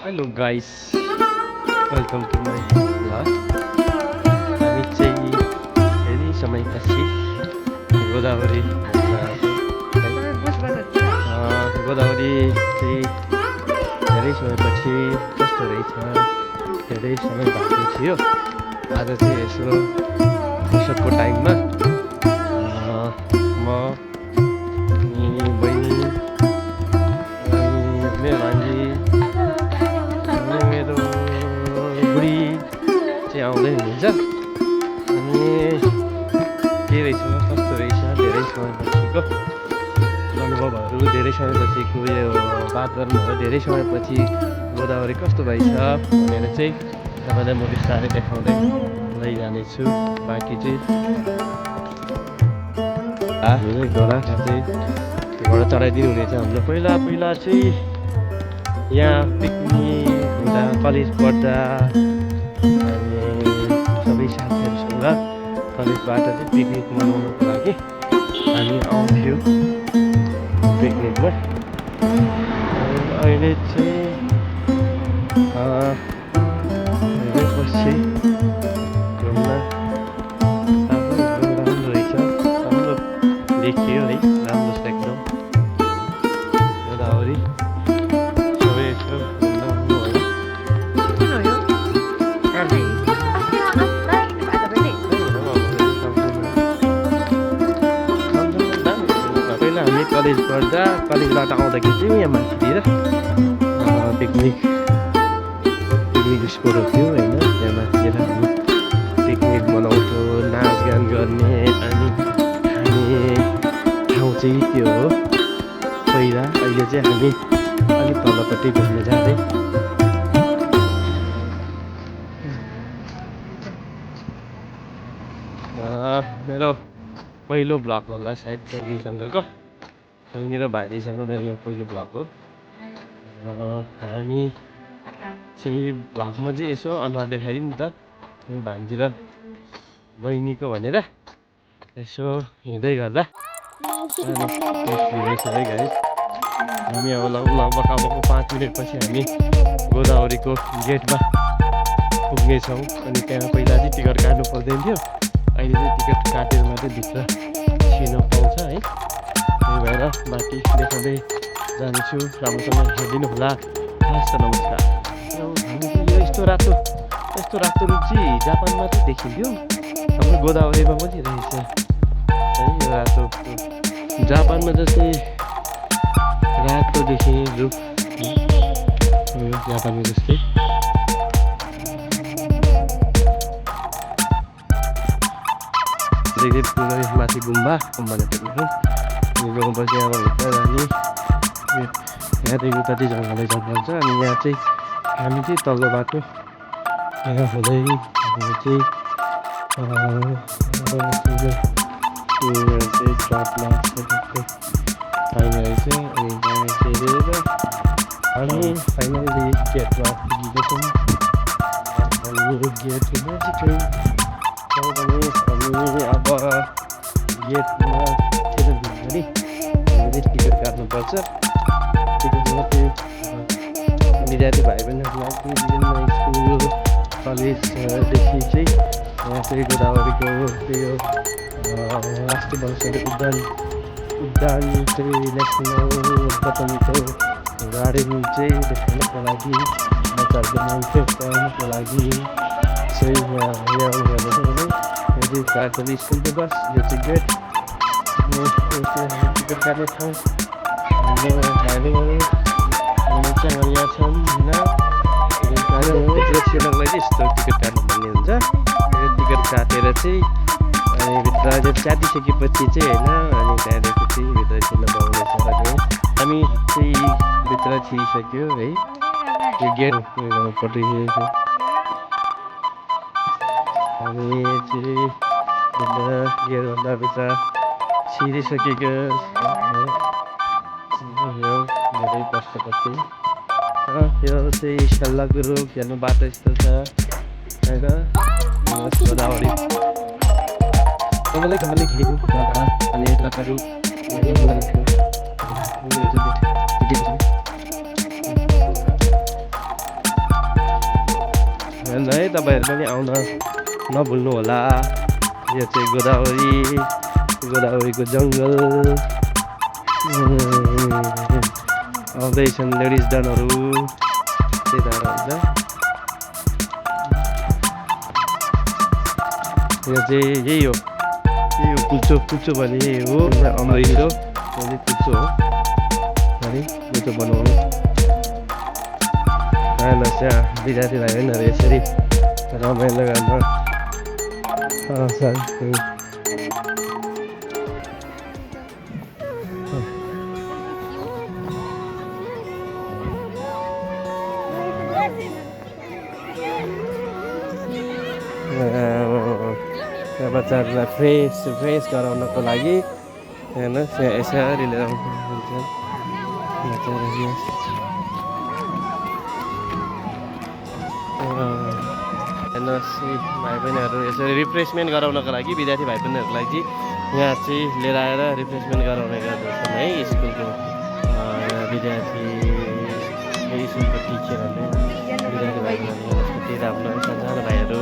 Hello guys, welcome to my vlog. हामी चाहिँ धेरै समयपछि गोदावरी गोदावरी चाहिँ धेरै समयपछि कस्तो रहेछ, धेरै समय भएको थियो। आज चाहिँ यसो फुर्सदको टाइममा म अनि बहिनी अनि मेरो भान्जी अनि मेरो बुढी चाहिँ आउँदै हुनुहुन्छ। अनि के रहेछ, कस्तो रहेछ, धेरै समयपछिको अनुभवहरू, धेरै समयपछिको यो वातावरणहरू, धेरै समयपछि गोदावरी कस्तो भएछ भनेर चाहिँ तपाईँलाई म बिस्तारै देखाउँदै लैजानेछु। बाँकी चाहिँ घोडा चाहिँ घोडा चढाइदिनु हुनेछ हाम्रो। पहिला चाहिँ यहाँ पिकनिक हुँदा, कलेज पढ्दा अनि सबै साथीहरूसँग कलेजबाट चाहिँ पिकनिक मनाउनुको लागि हामी आउँथ्यौँ पिकनिकमा। अहिले चाहिँ पछि घुम्न राम्रो रहेछ, राम्रो देखियो है, राम्रो छ एकदम गोदावरी। सबै यसो घुम्न आउनु होला। पहिला हामी कलेज पढ्दा, कलेजबाट आउँदाखेरि चाहिँ यहाँ माथितिर पिकनिक स्पोटहरू थियो होइन। त्यहाँ माथितिर हामी पिकनिक मनाउँथ्यौँ, नाचगान गर्ने अनि खाने ठाउँ चाहिँ त्यो हो पहिला। अहिले चाहिँ हामी अलिक तलपट्टि घुम्न जाँदै मेरो पहिलो भ्लग होला सायद बहिनीसँगको, बहिनी र भाइसँग मेरो यो पहिलो भ्लग हो। हामी चाहिँ भ्लगमा चाहिँ यसो अनुहार देखाइदिउँ नि त भान्जी र बहिनीको भनेर यसो हिँड्दै गर्दा हामी अब लगभग 5 मिनटपछि हामी गोदावरीको गेटमा पुग्नेछौँ। अनि त्यहाँ पहिला चाहिँ टिकट काट्नु पर्दैन थियो, अहिले चाहिँ टिकट काटेर मात्रै भित्र छिर्न पाउँछ है। त्यही भएर बाँकी देखाउँदै जानेछु, राम्रोसँग हेरिदिनु होला। हस् त, नमस्कार। हामी चाहिँ यस्तो रातो रुख चाहिँ जापानमा चाहिँ देखिन्थ्यो, हाम्रो गोदावरीमा पनि रहेछ है यो रातो। जापानमा जस्तै रातो देखेँ रुख जापानमा जस्तै। माथि गुम्बा पुग्छौँ। गएपछि अब भित्र जाने यहाँदेखि उता चाहिँ जङ्गलै जङ्गल छ। अनि यहाँ चाहिँ हामी चाहिँ तल्लो बाटो यहाँ हुँदै हामी चाहिँ ट्रापमा फाइनली चाहिँ अनि हामी फाइनली गेटमा पुगिँदैछौँ। अनि गेट नजिकै हामी अब गेटमा छिर्दाखेरि हामीले टिकट काट्नुपर्छ। टिकट मात्रै विद्यार्थी भाइ बहिनीहरूको लागि विभिन्न स्कुल कलेजदेखि चाहिँ यहाँ चाहिँ गोदावरीको त्यो राष्ट्रिय वनस्पति उद्यान चाहिँ नेसनल बोटानिकल गार्डन चाहिँ देखाउनको लागि, बच्चाहरूको मान्छे पढाउनको लागि चाहिँ यहाँ आउनु गर्दैछ भने यो चाहिँ प्राथमिक स्कुलको बस। यो चाहिँ गेट, टिकट काट्ने ठाउँ भाइबहिनीहरू चाहिँ यहाँ छन् होइन। भित्र छिर्नको लागि यस्तो टिकट काट्नुपर्ने हुन्छ। यो टिकट काटेर चाहिँ अनि भित्र चाहिँ च्यातिसकेपछि चाहिँ होइन, अनि त्यहाँदेखि चाहिँ भित्र छिर्न पाउनेछ। हामी चाहिँ भित्र छिरिसक्यो है, यो गेटपट्टि हामी चाहिँ गेटभन्दा भित्र छिरिसकेको धेरै कष्टपछि। यो चाहिँ सल्लाहको रुख, हेर्नु बाटो यस्तो छ होइन। गोदावरी तपाईँलाई खाली खेल्नु अनि लताहरू है तपाईँहरू पनि आउन नभुल्नु होला। यो चाहिँ गोदावरीको जङ्गल आउँदैछन् लेडिज डनहरू त्यता हुन्छ। यो चाहिँ यही हो कुचो भने यही हो अमृतो कुचो हो है कुचो बनाउनु। विद्यार्थी भाइ बहिनीहरू यसरी रमाइलो गर्न बच्चाहरूलाई फ्रेस गराउनको लागि होइन यसरी लिएर आउनुहुन्छ। हेर्नुहोस् भाइ बहिनीहरू यसरी रिफ्रेसमेन्ट गराउनको लागि विद्यार्थी भाइ बहिनीहरूलाई चाहिँ यहाँ चाहिँ लिएर आएर रिफ्रेसमेन्ट गराउने गर्दछन् है स्कुलको विद्यार्थी स्कुलको टिचरहरूले विद्यार्थी भाइ बहिनीहरू कति राम्रो सानो भाइहरू।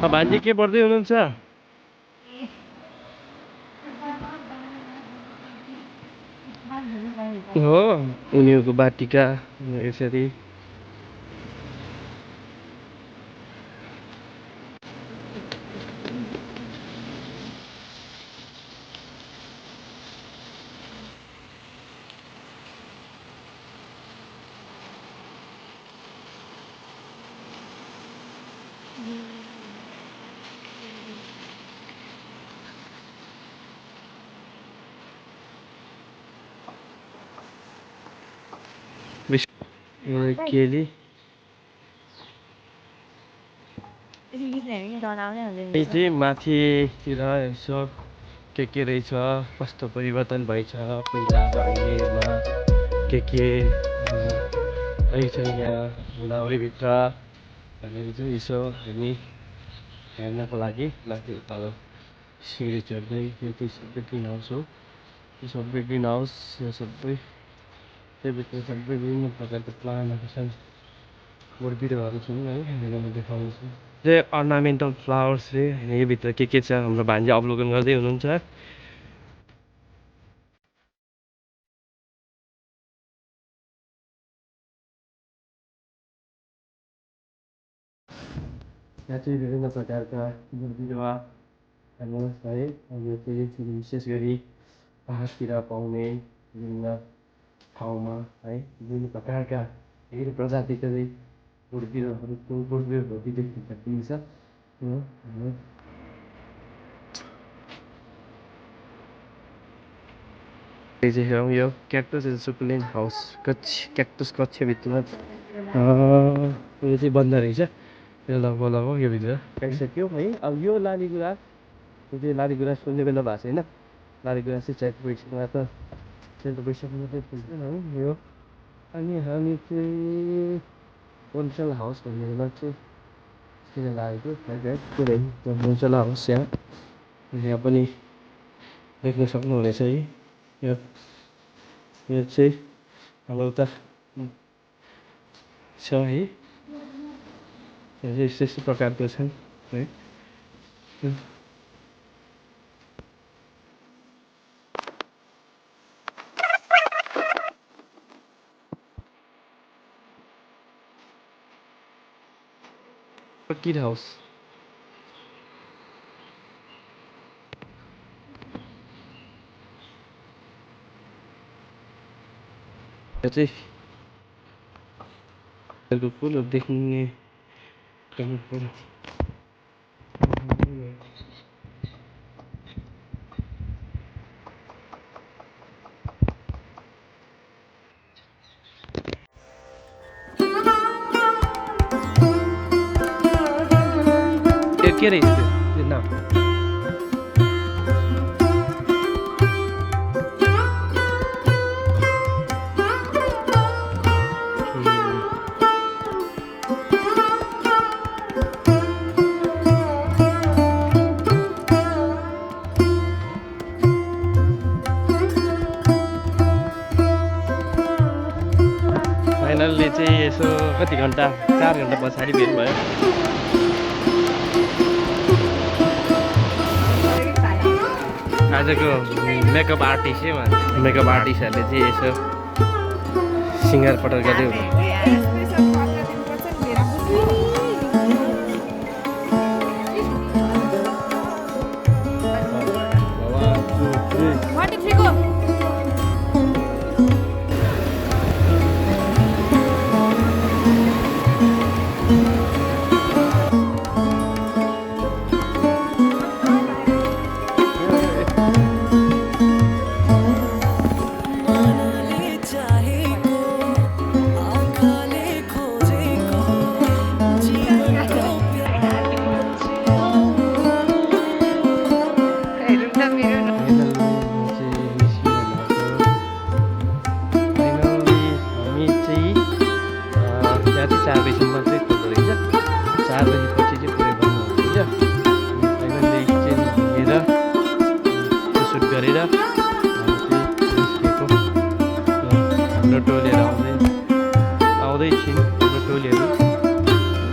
भान्जी के पढ्दै हुनुहुन्छ? हो उनीहरूको बाटिका यसरी केली चाहिँ माथितिर यसो के रहेछ कस्तो परिवर्तन भएछ पहिला अहिलेमा के रहेछ यहाँ गोदावरीभित्र भनेर चाहिँ यसो हेर्नको लागि तल सिँढी चढ्दै यो सबै ग्रिन हाउस हो। यो सबै ग्रिन हाउस यो सबै त्योभित्र सबै विभिन्न प्रकारको प्लान्टहरू छन् बोटबिरुवाहरू छन् है म देखाउँछु। चाहिँ अर्नामेन्टल फ्लावर्स रे होइन योभित्र के छ हाम्रो भान्जी अवलोकन गर्दै हुनुहुन्छ। यहाँ चाहिँ विभिन्न प्रकारका बोटबिरुवा हेर्नुहोस् है। यो चाहिँ विशेष गरी पाहाडतिर पाउने विभिन्न ठाउँमा है विभिन्न प्रकारका धेरै प्रजातिका चाहिँ बोटबिरुवाहरू देख्न सकिन्छ। यो क्याक्टस सुकुलेन्ट हाउस क्याक्टस कक्षभित्र यो चाहिँ बन्द रहेछ। यो लगभग यो भित्र पाइसक्यो है। अब यो लालीगुँरास यो चाहिँ लालीगुँरास फुल्ने बेला भएको छैन। लालीगुँरास चाहिँ चैत्र वैशाखमा त चैत्र वैशाखमा चाहिँ फुल्छ है यो। अनि हामी चाहिँ मोन्सला हाउस भन्ने बेला चाहिँ किन लागेको मोन्सला हाउस यहाँ पनि देख्न सक्नुहुनेछ है। यो चाहिँ हाम्रो उता छ है। यो चाहिँ यस्तै प्रकारको छन् है। Orchid House यो चाहिँ फुलहरू देख्ने के रहेछ त्यो नाम? कति घन्टा 4 घन्टा पछाडि भेट भयो। आजको मेकअप आर्टिस्टहरूले चाहिँ यसो सिँगार पटर गर्दै हुनु।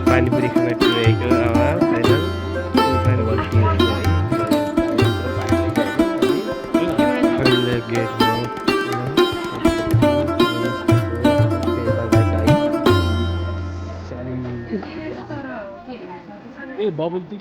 पानीपुरी खान गएको बबल टी